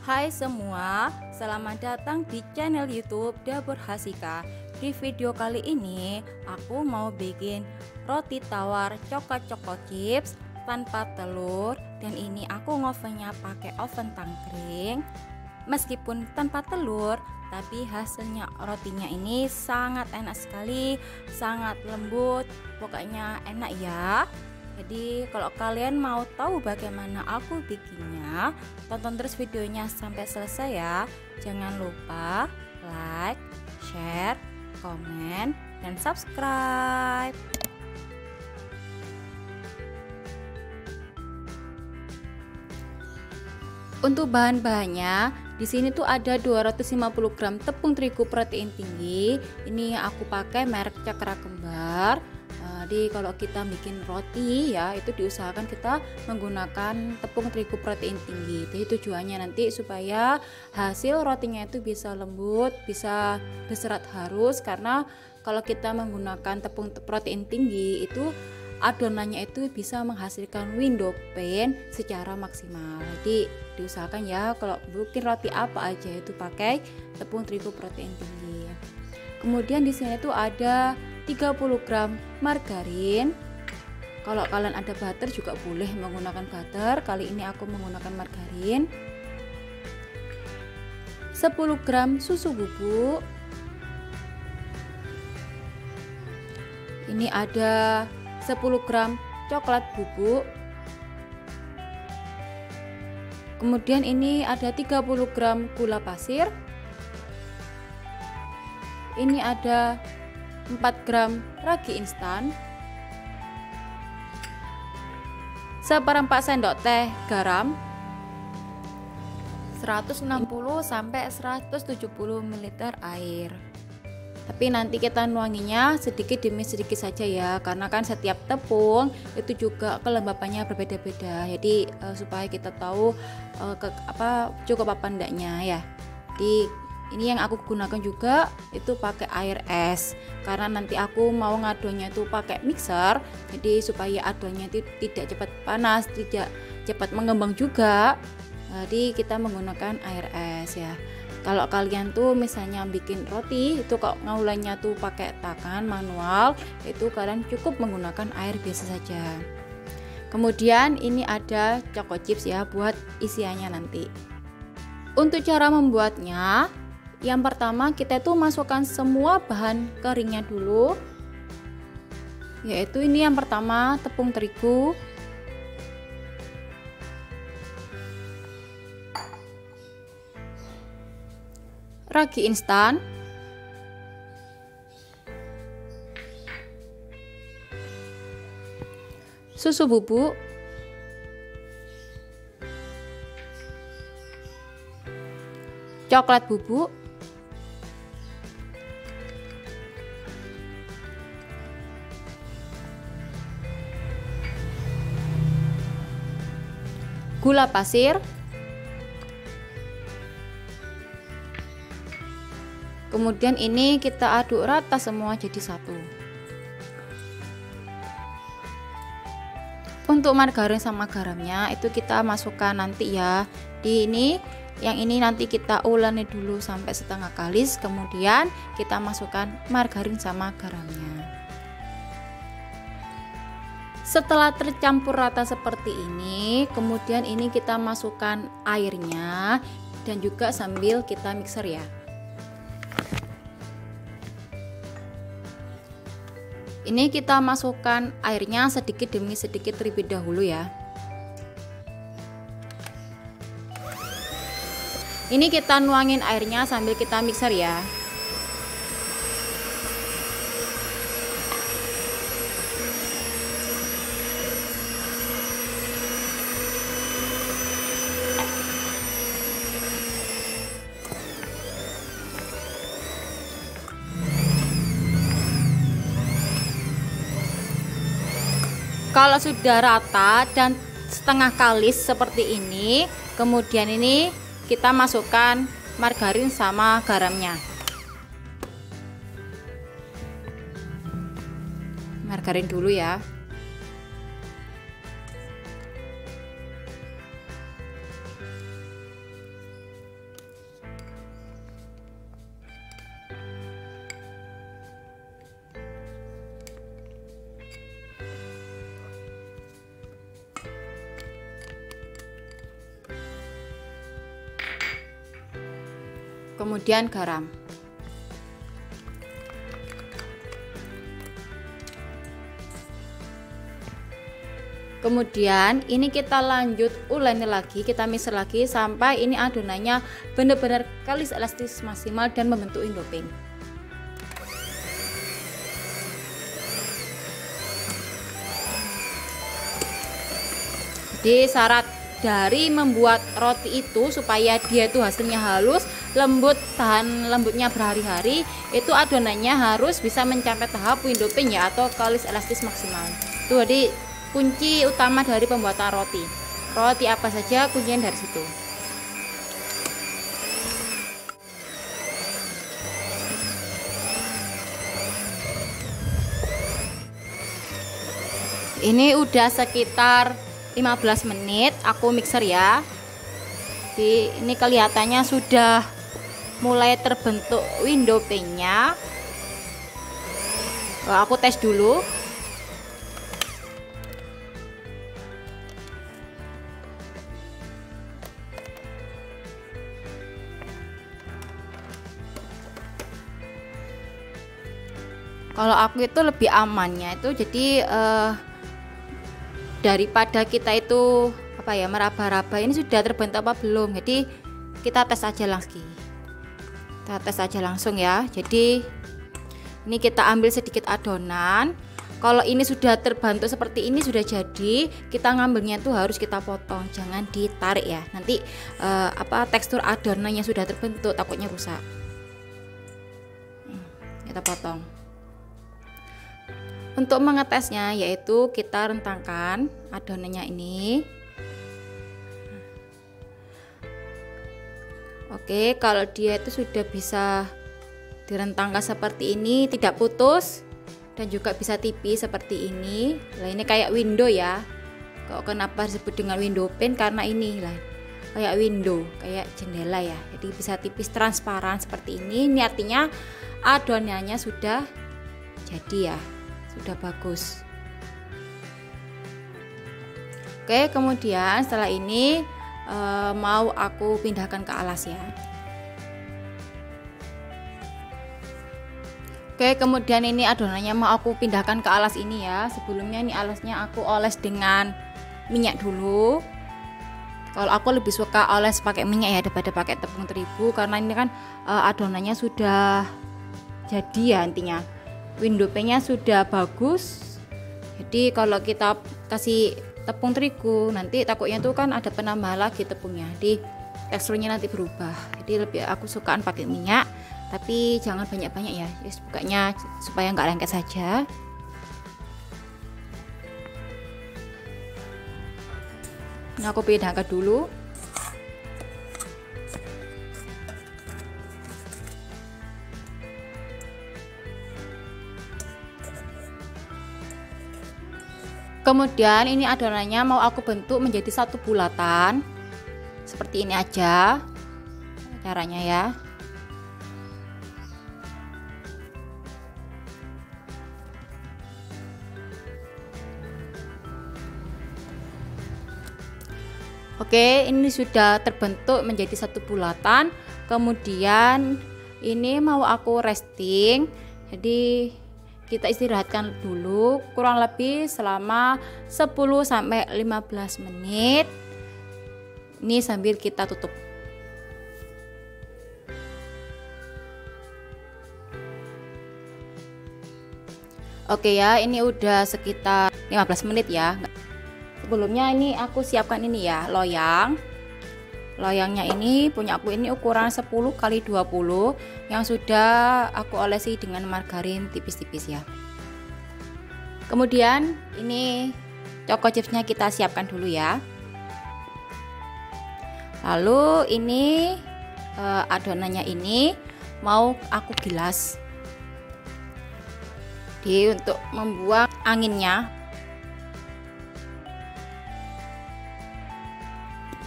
Hai semua, selamat datang di channel YouTube Dapur Hasika. Di video kali ini, aku mau bikin roti tawar coklat choco chips tanpa telur, dan ini aku ngovennya pakai oven tangkring. Meskipun tanpa telur, tapi hasilnya rotinya ini sangat enak sekali, sangat lembut, pokoknya enak ya. Jadi kalau kalian mau tahu bagaimana aku bikinnya, tonton terus videonya sampai selesai ya. Jangan lupa like, share, komen, dan subscribe. Untuk bahan-bahannya, di sini tuh ada 250 gram tepung terigu protein tinggi. Ini aku pakai merek Cakra Kembar. Jadi kalau kita bikin roti ya, itu diusahakan kita menggunakan tepung terigu protein tinggi. Jadi tujuannya nanti supaya hasil rotinya itu bisa lembut, bisa berserat halus. Karena kalau kita menggunakan tepung protein tinggi itu adonannya itu bisa menghasilkan window pane secara maksimal. Jadi diusahakan ya kalau bikin roti apa aja itu pakai tepung terigu protein tinggi. Kemudian di sini tuh ada 30 gram margarin. Kalau kalian ada butter juga boleh menggunakan butter. Kali ini aku menggunakan margarin. 10 gram susu bubuk. Ini ada 10 gram coklat bubuk. Kemudian ini ada 30 gram gula pasir. Ini ada 4 gram ragi instan, 1/4 sendok teh garam, 160 sampai 170 ml air. Tapi nanti kita nuanginya sedikit demi sedikit saja ya, karena kan setiap tepung itu juga kelembapannya berbeda-beda. Jadi supaya kita tahu cukup apa enggaknya ya. Jadi ini yang aku gunakan juga itu pakai air es, karena nanti aku mau ngadonnya itu pakai mixer. Jadi supaya adonnya itu tidak cepat panas, tidak cepat mengembang juga. Jadi kita menggunakan air es ya. Kalau kalian tuh misalnya bikin roti itu kok ngaulannya tuh pakai tangan manual, itu kalian cukup menggunakan air biasa saja. Kemudian ini ada choco chips ya buat isiannya nanti. Untuk cara membuatnya, yang pertama kita tuh masukkan semua bahan keringnya dulu. Yaitu ini yang pertama tepung terigu, ragi instan, susu bubuk, coklat bubuk, gula pasir, kemudian ini kita aduk rata semua jadi satu. Untuk margarin sama garamnya itu kita masukkan nanti ya. Yang ini nanti kita uleni dulu sampai setengah kalis, kemudian kita masukkan margarin sama garamnya. Setelah tercampur rata seperti ini, kemudian ini kita masukkan airnya dan juga sambil kita mixer ya. Ini kita masukkan airnya sedikit demi sedikit terlebih dahulu ya. Ini kita nuangin airnya sambil kita mixer ya. Kalau sudah rata dan setengah kalis seperti ini, kemudian ini kita masukkan margarin sama garamnya. Margarin dulu ya. kemudian garam. Kemudian ini kita lanjut uleni lagi, kita mixer lagi sampai ini adonannya benar-benar kalis elastis maksimal dan membentuk indoping. Jadi syarat dari membuat roti itu supaya dia itu hasilnya halus, lembut, tahan lembutnya berhari-hari, itu adonannya harus bisa mencapai tahap window pin ya, atau kalis elastis maksimal. Itu jadi kunci utama dari pembuatan roti. Roti apa saja kuncinya dari situ. Ini udah sekitar 15 menit aku mixer ya. Jadi ini kelihatannya sudah mulai terbentuk window pane-nya. Aku tes dulu. Kalau aku itu lebih amannya itu jadi daripada kita itu apa ya meraba-raba ini sudah terbentuk apa belum, jadi kita tes aja langsung ya. Jadi ini kita ambil sedikit adonan, kalau ini sudah terbentuk seperti ini sudah jadi, kita ngambilnya tuh harus kita potong, jangan ditarik ya, nanti tekstur adonannya sudah terbentuk takutnya rusak. Kita potong. Untuk mengetesnya yaitu kita rentangkan adonannya ini. Oke, kalau dia itu sudah bisa direntangkan seperti ini, tidak putus dan juga bisa tipis seperti ini. Nah, ini kayak window ya. Kok kenapa disebut dengan window pane? Karena ini lah kayak window, kayak jendela ya. Jadi bisa tipis transparan seperti ini. Ini artinya adonannya sudah jadi ya. Sudah bagus. Oke, kemudian setelah ini mau aku pindahkan ke alas ya. Oke, kemudian ini adonannya mau aku pindahkan ke alas ini ya. Sebelumnya ini alasnya aku oles dengan minyak dulu. Kalau aku lebih suka oles pakai minyak ya daripada pakai tepung terigu, karena ini kan adonannya sudah jadi ya, intinya window pane-nya sudah bagus. Jadi kalau kita kasih tepung terigu nanti takutnya tuh kan ada penambahan lagi tepungnya, jadi teksturnya nanti berubah. Jadi lebih aku sukaan pakai minyak, tapi jangan banyak-banyak ya, bukanya supaya nggak lengket saja. Nah, aku pindahkan dulu. Kemudian ini adonannya mau aku bentuk menjadi satu bulatan seperti ini aja caranya ya. Oke, ini sudah terbentuk menjadi satu bulatan. Kemudian ini mau aku resting, jadi kita istirahatkan dulu kurang lebih selama 10-15 menit. Ini sambil kita tutup. Oke ya, ini udah sekitar 15 menit ya. Sebelumnya ini aku siapkan ini ya, loyang. Loyangnya ini punya aku ini ukuran 10x20 yang sudah aku olesi dengan margarin tipis-tipis ya. Kemudian ini choco chipsnya kita siapkan dulu ya. Lalu ini adonannya ini mau aku gilas. Jadi untuk membuang anginnya.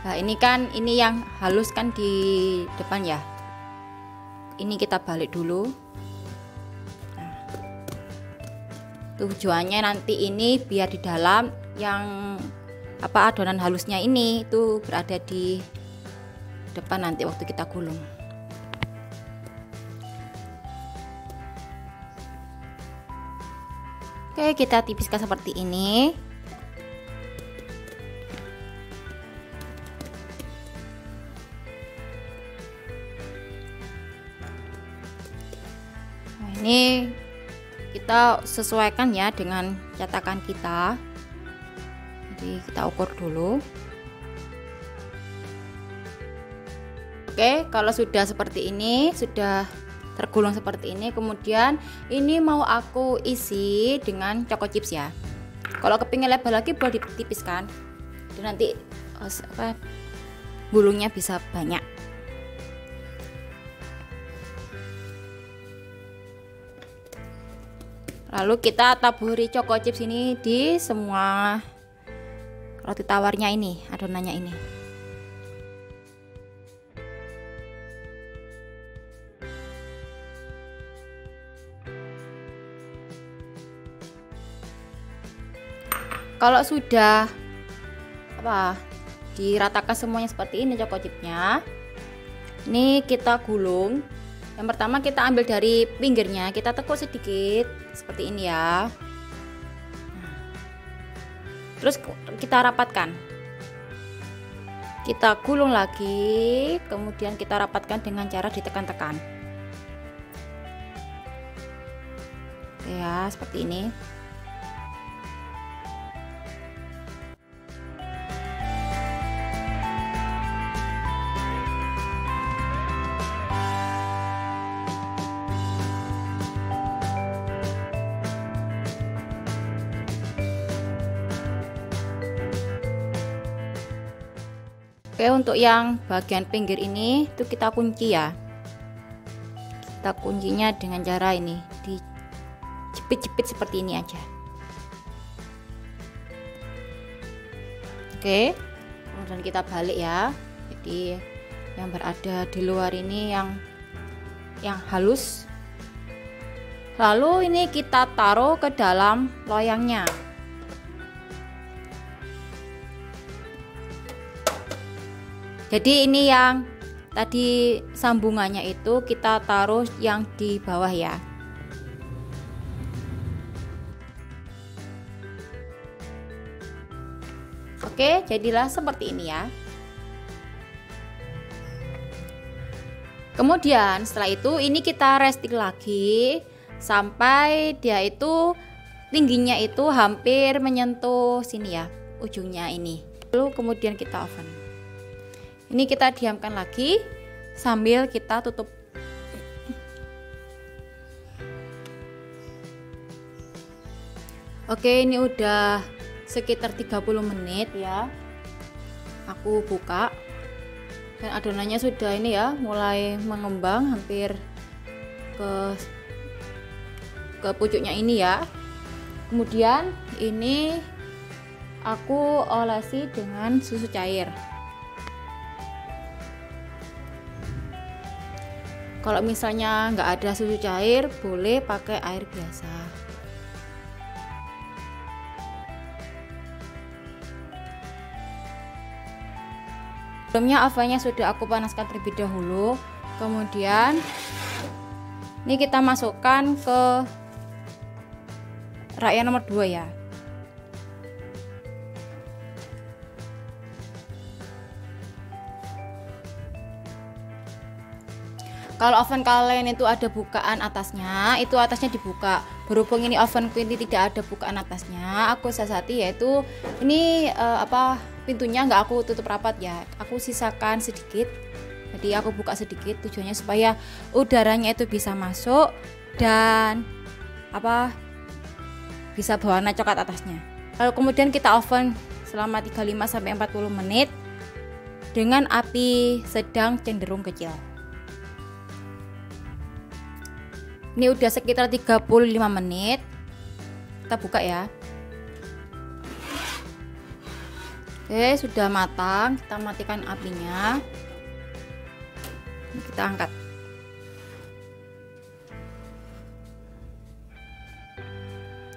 Nah, ini kan ini yang halus kan di depan ya. Ini kita balik dulu. Nah, tujuannya nanti ini biar di dalam yang adonan halusnya ini itu berada di depan nanti waktu kita gulung. Oke, kita tipiskan seperti ini. Nah, ini kita sesuaikan ya dengan cetakan kita. Jadi kita ukur dulu. Oke, kalau sudah seperti ini, sudah tergulung seperti ini, kemudian ini mau aku isi dengan choco chips ya. Kalau kepingin lebar lagi boleh ditipiskan, dan nanti gulungnya bisa banyak. Lalu kita taburi choco chips ini di semua roti tawarnya ini, adonannya ini. Kalau sudah diratakan semuanya seperti ini choco chipsnya, ini kita gulung. Yang pertama kita ambil dari pinggirnya, kita tekuk sedikit seperti ini ya. Terus kita rapatkan, kita gulung lagi, kemudian kita rapatkan dengan cara ditekan-tekan. Ya, seperti ini. Oke, untuk yang bagian pinggir ini itu kita kunci ya. Kita kuncinya dengan cara ini, dijepit-jepit seperti ini aja. Oke, kemudian kita balik ya. Jadi yang berada di luar ini yang halus. Lalu ini kita taruh ke dalam loyangnya. Jadi ini yang tadi sambungannya itu kita taruh yang di bawah ya. Oke, jadilah seperti ini ya. Kemudian setelah itu ini kita resting lagi sampai dia itu tingginya itu hampir menyentuh sini ya, ujungnya ini. Lalu kemudian kita oven. Ini kita diamkan lagi sambil kita tutup. Oke, ini udah sekitar 30 menit ya. Aku buka dan adonannya sudah ini ya, mulai mengembang hampir ke pucuknya ini ya. Kemudian ini aku olesi dengan susu cair. Kalau misalnya nggak ada susu cair, boleh pakai air biasa. Sebelumnya ovennya sudah aku panaskan terlebih dahulu. Kemudian ini kita masukkan ke rak yang nomor 2 ya. Kalau oven kalian itu ada bukaan atasnya, itu atasnya dibuka. Berhubung ini ovenku ini tidak ada bukaan atasnya, aku siasati yaitu ini pintunya nggak aku tutup rapat ya. Aku sisakan sedikit. Jadi aku buka sedikit, tujuannya supaya udaranya itu bisa masuk dan bisa berwarna coklat atasnya. Lalu kemudian kita oven selama 35 sampai 40 menit dengan api sedang cenderung kecil. Ini udah sekitar 35 menit. Kita buka ya. Oke, sudah matang. Kita matikan apinya. Kita angkat.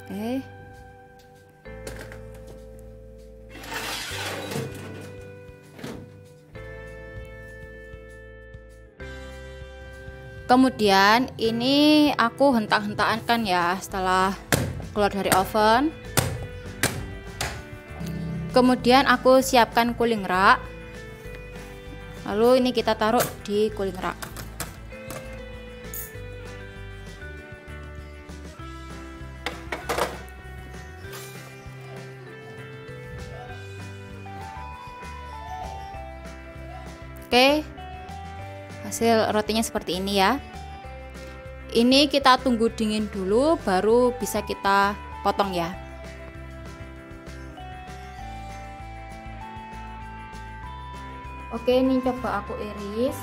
Oke. Kemudian ini aku hentak-hentakan ya, setelah keluar dari oven. Kemudian aku siapkan cooling rack. Lalu ini kita taruh di cooling rack. Oke, hasil rotinya seperti ini ya. Ini kita tunggu dingin dulu baru bisa kita potong ya. Oke, ini coba aku iris.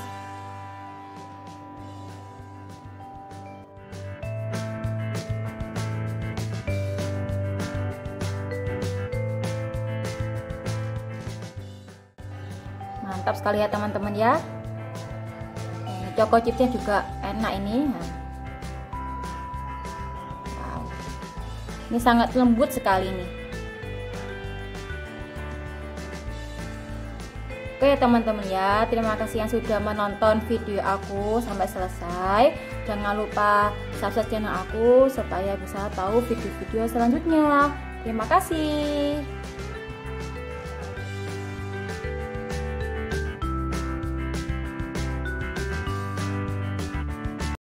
Mantap sekali ya teman-teman ya. Choco chipsnya juga enak ini. Wow. Ini sangat lembut sekali nih. Oke teman-teman ya, terima kasih yang sudah menonton video aku sampai selesai. Jangan lupa subscribe channel aku supaya bisa tahu video-video selanjutnya. Terima kasih.